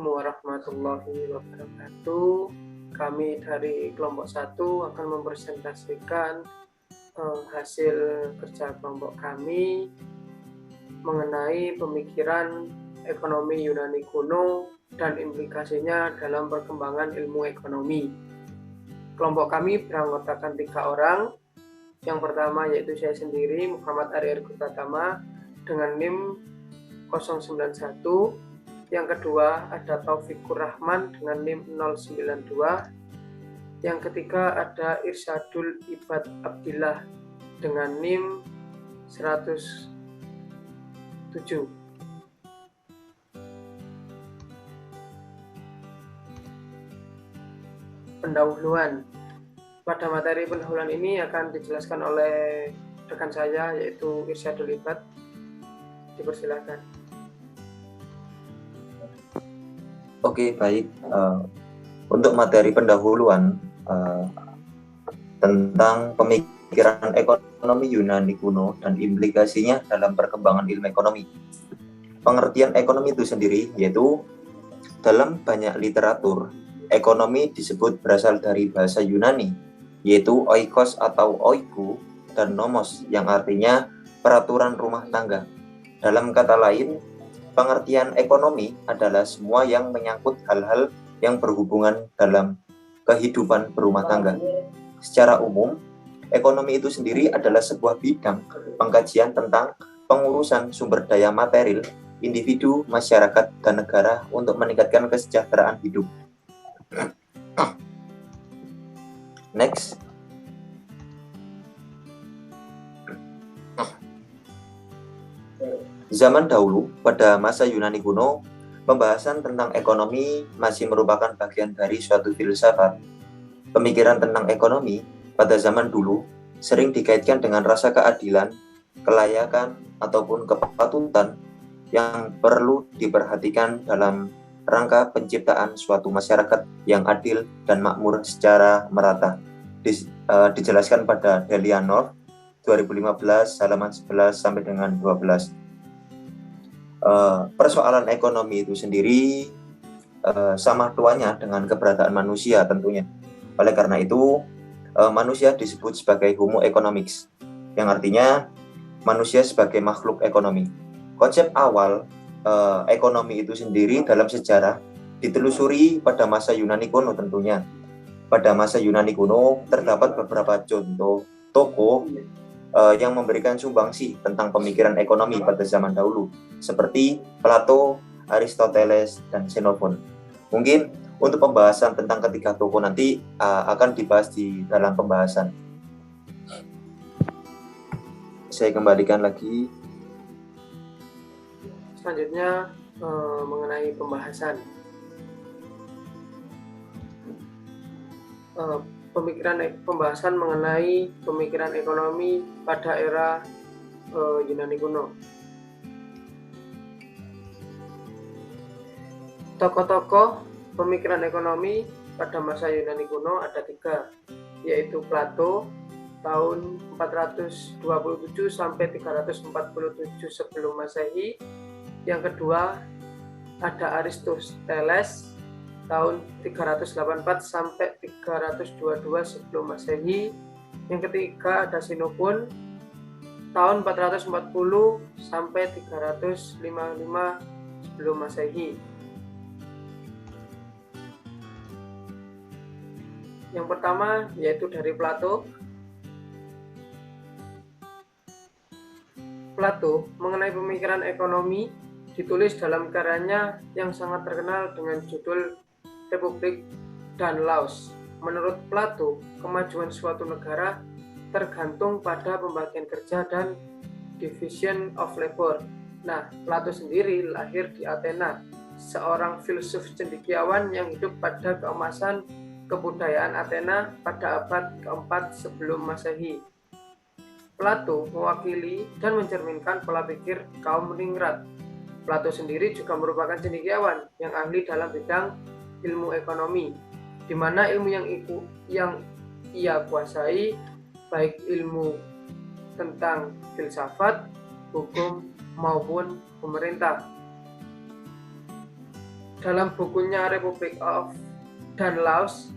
warahmatullahi wabarakatuh. Kami dari kelompok 1 akan mempresentasikan hasil kerja kelompok kami mengenai pemikiran ekonomi Yunani kuno dan implikasinya dalam perkembangan ilmu ekonomi. Kelompok kami beranggotakan 3 orang. Yang pertama yaitu saya sendiri, Muhammad Arya Pratama dengan NIM 091. Yang kedua ada Taufikur Rahman dengan NIM 092. Yang ketiga ada Irsyadul Ibad Abdillah dengan NIM 107. Pendahuluan. Pada materi pendahuluan ini akan dijelaskan oleh rekan saya yaitu Irsyadul Ibad. Dipersilakan. Oke, baik. Untuk materi pendahuluan tentang pemikiran ekonomi Yunani kuno dan implikasinya dalam perkembangan ilmu ekonomi. Pengertian ekonomi itu sendiri yaitu dalam banyak literatur, ekonomi disebut berasal dari bahasa Yunani, yaitu oikos atau oiku dan nomos yang artinya peraturan rumah tangga. Dalam kata lain, pengertian ekonomi adalah semua yang menyangkut hal-hal yang berhubungan dalam kehidupan berumah tangga. Secara umum, ekonomi itu sendiri adalah sebuah bidang pengkajian tentang pengurusan sumber daya material, individu, masyarakat, dan negara untuk meningkatkan kesejahteraan hidup. Next. Zaman dahulu, pada masa Yunani kuno, pembahasan tentang ekonomi masih merupakan bagian dari suatu filsafat. Pemikiran tentang ekonomi pada zaman dulu sering dikaitkan dengan rasa keadilan, kelayakan, ataupun kepatutan yang perlu diperhatikan dalam rangka penciptaan suatu masyarakat yang adil dan makmur secara merata. Dijelaskan pada Delia North 2015 halaman 11 sampai dengan 12. Persoalan ekonomi itu sendiri sama tuanya dengan keberadaan manusia tentunya. Oleh karena itu, manusia disebut sebagai Homo economics, yang artinya manusia sebagai makhluk ekonomi. Konsep awal ekonomi itu sendiri dalam sejarah ditelusuri pada masa Yunani kuno tentunya. Pada masa Yunani kuno terdapat beberapa contoh tokoh yang memberikan sumbangsi tentang pemikiran ekonomi pada zaman dahulu, seperti Plato, Aristoteles, dan Xenophon. Mungkin untuk pembahasan tentang ketiga tokoh nanti akan dibahas di dalam pembahasan. Saya kembalikan lagi. Selanjutnya mengenai pembahasan. Pembahasan mengenai pemikiran ekonomi pada era Yunani kuno. Tokoh-tokoh pemikiran ekonomi pada masa Yunani kuno ada 3, yaitu Plato tahun 427 sampai 347 sebelum Masehi. Yang kedua ada Aristoteles tahun 384 sampai 322 sebelum Masehi. Yang ketiga ada Xenophon tahun 440 sampai 355 sebelum Masehi. Yang pertama yaitu dari Plato. Plato mengenai pemikiran ekonomi ditulis dalam karyanya yang sangat terkenal dengan judul Republik dan Laos. Menurut Plato, kemajuan suatu negara tergantung pada pembagian kerja dan division of labor. Nah, Plato sendiri lahir di Athena, seorang filsuf cendekiawan yang hidup pada keemasan kebudayaan Athena pada abad keempat sebelum Masehi. Plato mewakili dan mencerminkan pola pikir kaum ningrat. Plato sendiri juga merupakan cendekiawan yang ahli dalam bidang ilmu ekonomi, di mana ilmu yang ia kuasai baik ilmu tentang filsafat, hukum maupun pemerintah. dalam bukunya Republic of dan Laos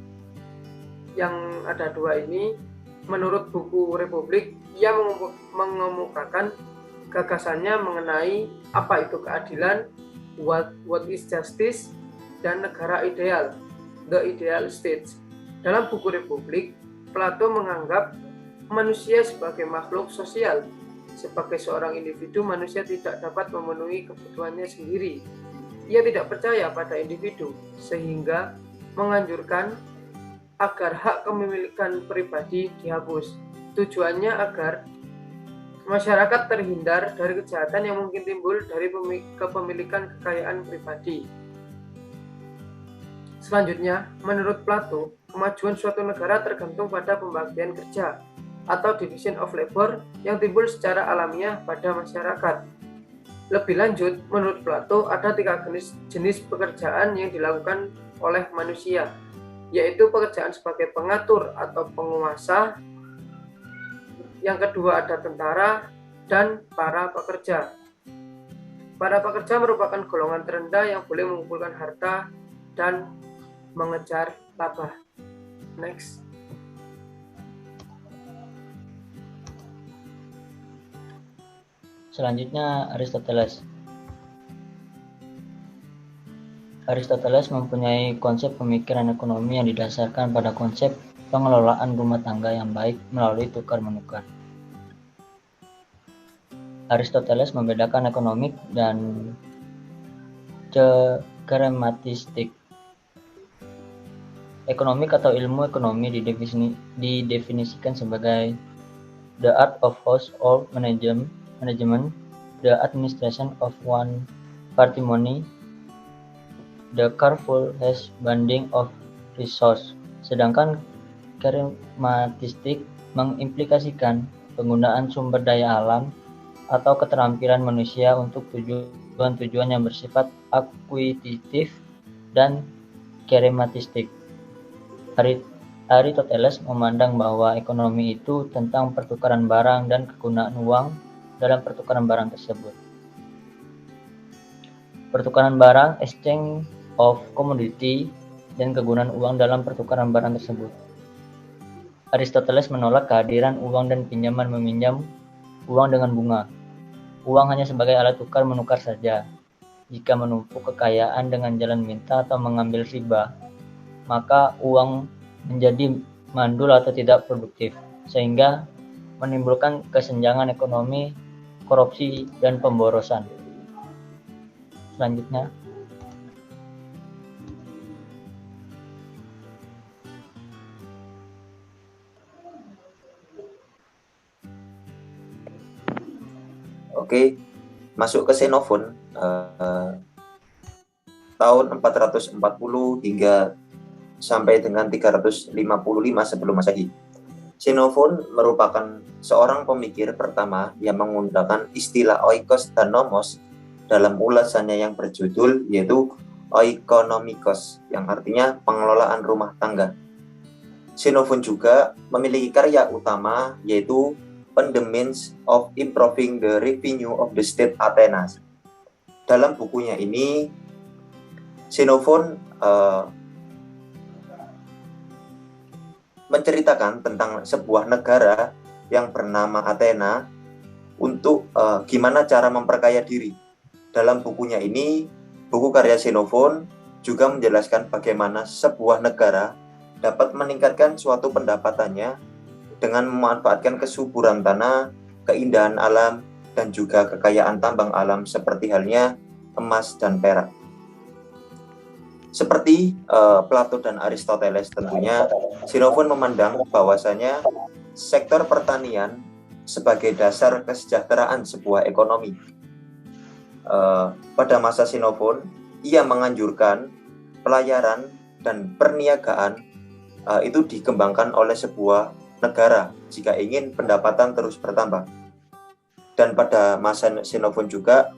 yang ada dua ini, menurut buku Republik, ia mengemukakan gagasannya mengenai apa itu keadilan, what is justice, dan negara ideal, the ideal state. Dalam buku Republik, Plato menganggap manusia sebagai makhluk sosial. Sebagai seorang individu, manusia tidak dapat memenuhi kebutuhannya sendiri. Ia tidak percaya pada individu, sehingga menganjurkan agar hak kepemilikan pribadi dihapus. Tujuannya agar masyarakat terhindar dari kejahatan yang mungkin timbul dari kepemilikan kekayaan pribadi. Selanjutnya, menurut Plato, kemajuan suatu negara tergantung pada pembagian kerja atau division of labor yang timbul secara alamiah pada masyarakat. Lebih lanjut, menurut Plato ada 3 jenis pekerjaan yang dilakukan oleh manusia, yaitu pekerjaan sebagai pengatur atau penguasa, yang kedua ada tentara, dan para pekerja. Para pekerja merupakan golongan terendah yang boleh mengumpulkan harta dan mengejar laba. Next. Selanjutnya Aristoteles. Aristoteles mempunyai konsep pemikiran ekonomi yang didasarkan pada konsep pengelolaan rumah tangga yang baik melalui tukar-menukar. Aristoteles membedakan ekonomik dan gramatistik. Ekonomik atau ilmu ekonomi didefinisikan sebagai the art of household management, the administration of one patrimony, the careful husbanding of resource. Sedangkan gramatistik mengimplikasikan penggunaan sumber daya alam atau keterampilan manusia untuk tujuan-tujuan yang bersifat akuisitif dan gramatistik. Aristoteles memandang bahwa ekonomi itu tentang pertukaran barang dan kegunaan uang dalam pertukaran barang tersebut. Pertukaran barang, exchange of commodity, dan kegunaan uang dalam pertukaran barang tersebut. Aristoteles menolak kehadiran uang dan pinjaman meminjam uang dengan bunga. Uang hanya sebagai alat tukar menukar saja. Jika menumpuk kekayaan dengan jalan minta atau mengambil riba, maka uang menjadi mandul atau tidak produktif, sehingga menimbulkan kesenjangan ekonomi, korupsi, dan pemborosan. Selanjutnya, Oke, masuk ke Xenophon tahun 440 hingga sampai dengan 355 sebelum Masehi. Xenophon merupakan seorang pemikir pertama yang menggunakan istilah oikos dan nomos dalam ulasannya yang berjudul yaitu oikonomikos, yang artinya pengelolaan rumah tangga. Xenophon juga memiliki karya utama yaitu On the Means of Improving the Revenue of the State Athens. Dalam bukunya ini, Xenophon menceritakan tentang sebuah negara yang bernama Athena untuk gimana cara memperkaya diri. Dalam bukunya ini, buku karya Xenophon juga menjelaskan bagaimana sebuah negara dapat meningkatkan suatu pendapatannya dengan memanfaatkan kesuburan tanah, keindahan alam, dan juga kekayaan tambang alam seperti halnya emas dan perak. Seperti Plato dan Aristoteles tentunya, Xenophon memandang bahwasanya sektor pertanian sebagai dasar kesejahteraan sebuah ekonomi. Pada masa Xenophon, ia menganjurkan pelayaran dan perniagaan itu dikembangkan oleh sebuah negara jika ingin pendapatan terus bertambah. Dan pada masa Xenophon juga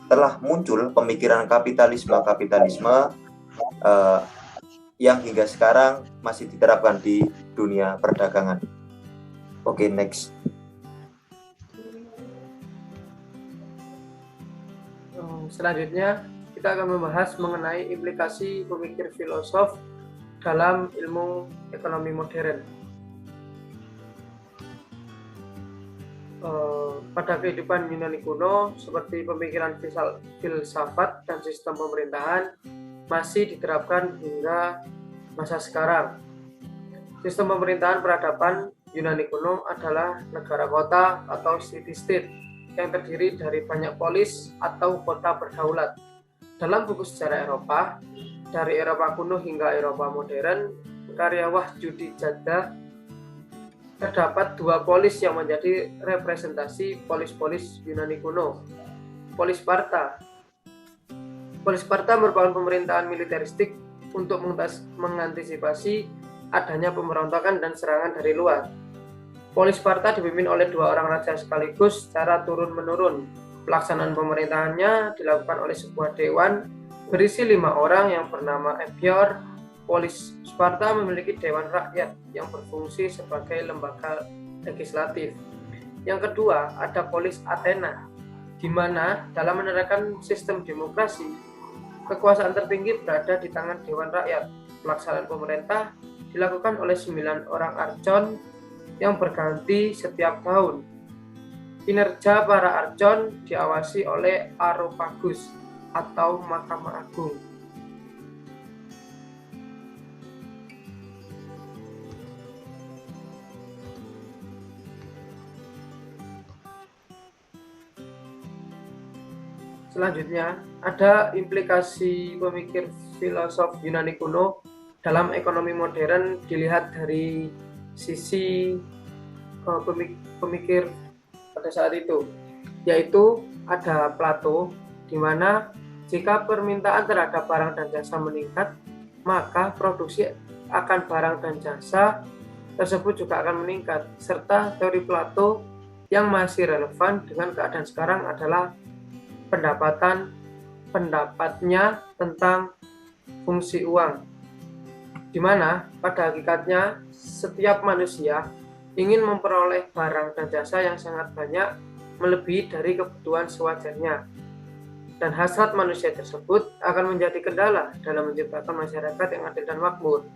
telah muncul pemikiran kapitalisme yang hingga sekarang masih diterapkan di dunia perdagangan. Oke, next. Selanjutnya kita akan membahas mengenai implikasi pemikir filosof dalam ilmu ekonomi modern. Pada kehidupan Yunani kuno, seperti pemikiran filsafat dan sistem pemerintahan masih diterapkan hingga masa sekarang. Sistem pemerintahan peradaban Yunani kuno adalah negara kota atau city-state yang terdiri dari banyak polis atau kota berdaulat. Dalam buku sejarah Eropa, dari Eropa kuno hingga Eropa modern, karya Wahyudi Jada, terdapat 2 polis yang menjadi representasi polis-polis Yunani kuno. Polis Sparta. Polis Sparta merupakan pemerintahan militeristik untuk mengantisipasi adanya pemberontakan dan serangan dari luar. Polis Sparta dipimpin oleh 2 orang raja sekaligus secara turun-menurun. Pelaksanaan pemerintahannya dilakukan oleh sebuah dewan berisi 5 orang yang bernama Epior. Polis Sparta memiliki dewan rakyat yang berfungsi sebagai lembaga legislatif. Yang kedua, ada polis Athena, di mana dalam menerapkan sistem demokrasi, kekuasaan tertinggi berada di tangan dewan rakyat. Pelaksanaan pemerintah dilakukan oleh 9 orang archon yang berganti setiap tahun. Kinerja para archon diawasi oleh Areopagus atau Mahkamah Agung. Selanjutnya, ada implikasi pemikir filosof Yunani kuno dalam ekonomi modern dilihat dari sisi pemikir pada saat itu, yaitu ada Plato, di mana jika permintaan terhadap barang dan jasa meningkat, maka produksi akan barang dan jasa tersebut juga akan meningkat, serta teori Plato yang masih relevan dengan keadaan sekarang adalah pendapatnya tentang fungsi uang, di mana pada hakikatnya setiap manusia ingin memperoleh barang dan jasa yang sangat banyak melebihi dari kebutuhan sewajarnya, dan hasrat manusia tersebut akan menjadi kendala dalam menciptakan masyarakat yang adil dan makmur.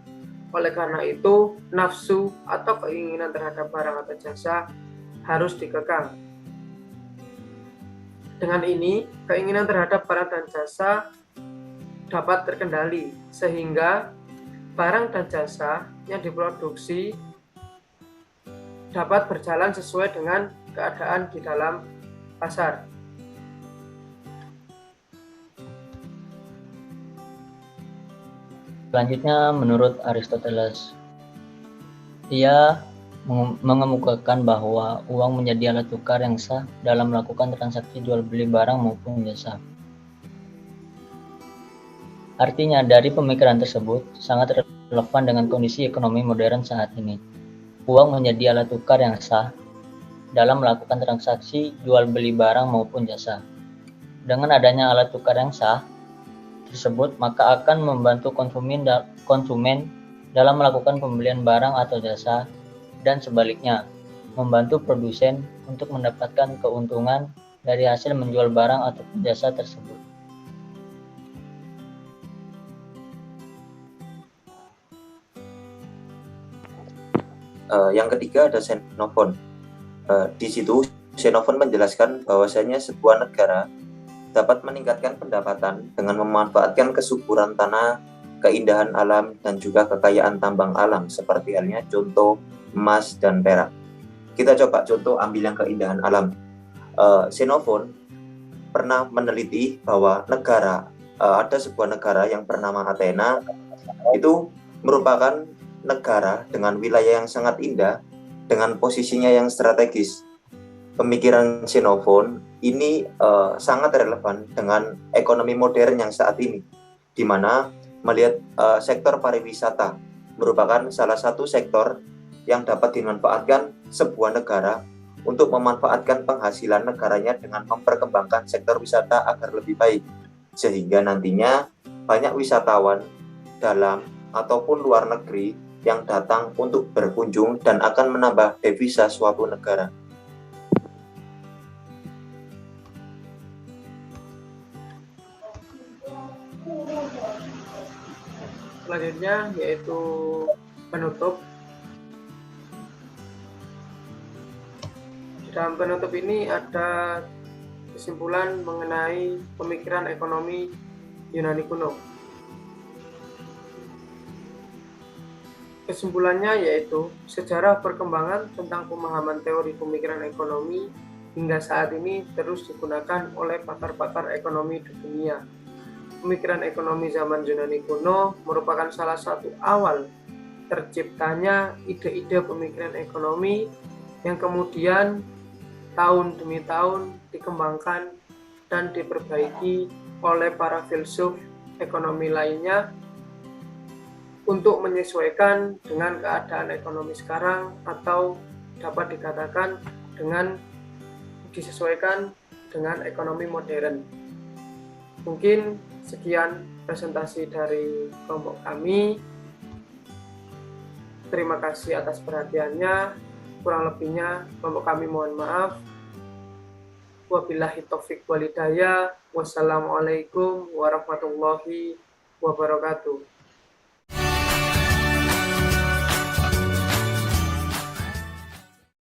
Oleh karena itu, nafsu atau keinginan terhadap barang atau jasa harus dikekang. Dengan ini, keinginan terhadap barang dan jasa dapat terkendali, sehingga barang dan jasa yang diproduksi dapat berjalan sesuai dengan keadaan di dalam pasar. Selanjutnya, menurut Aristoteles, ia mengemukakan bahwa uang menjadi alat tukar yang sah dalam melakukan transaksi jual beli barang maupun jasa. Artinya, dari pemikiran tersebut sangat relevan dengan kondisi ekonomi modern saat ini. Uang menjadi alat tukar yang sah dalam melakukan transaksi jual beli barang maupun jasa. Dengan adanya alat tukar yang sah tersebut, maka akan membantu konsumen dalam melakukan pembelian barang atau jasa, dan sebaliknya, membantu produsen untuk mendapatkan keuntungan dari hasil menjual barang atau jasa tersebut. Yang ketiga ada Xenophon. Di situ Xenophon menjelaskan bahwasanya sebuah negara dapat meningkatkan pendapatan dengan memanfaatkan kesuburan tanah, keindahan alam, dan juga kekayaan tambang alam, seperti halnya contoh emas dan perak. Kita coba contoh ambil yang keindahan alam. Xenophon pernah meneliti bahwa ada sebuah negara yang bernama Athena, itu merupakan negara dengan wilayah yang sangat indah, dengan posisinya yang strategis. Pemikiran Xenophon ini sangat relevan dengan ekonomi modern yang saat ini, di mana melihat sektor pariwisata merupakan salah satu sektor yang dapat dimanfaatkan sebuah negara untuk memanfaatkan penghasilan negaranya dengan memperkembangkan sektor wisata agar lebih baik, sehingga nantinya banyak wisatawan dalam ataupun luar negeri yang datang untuk berkunjung dan akan menambah devisa suatu negara. selanjutnya yaitu penutup. Di dalam penutup ini ada kesimpulan mengenai pemikiran ekonomi Yunani kuno. Kesimpulannya yaitu sejarah perkembangan tentang pemahaman teori pemikiran ekonomi hingga saat ini terus digunakan oleh pakar-pakar ekonomi di dunia. Pemikiran ekonomi zaman Yunani kuno merupakan salah satu awal terciptanya ide-ide pemikiran ekonomi yang kemudian tahun demi tahun dikembangkan dan diperbaiki oleh para filsuf ekonomi lainnya untuk menyesuaikan dengan keadaan ekonomi sekarang, atau dapat dikatakan disesuaikan dengan ekonomi modern. Mungkin sekian presentasi dari kelompok kami. Terima kasih atas perhatiannya. Kurang lebihnya kelompok kami mohon maaf. Wabillahi taufik walhidayah. Wassalamualaikum warahmatullahi wabarakatuh.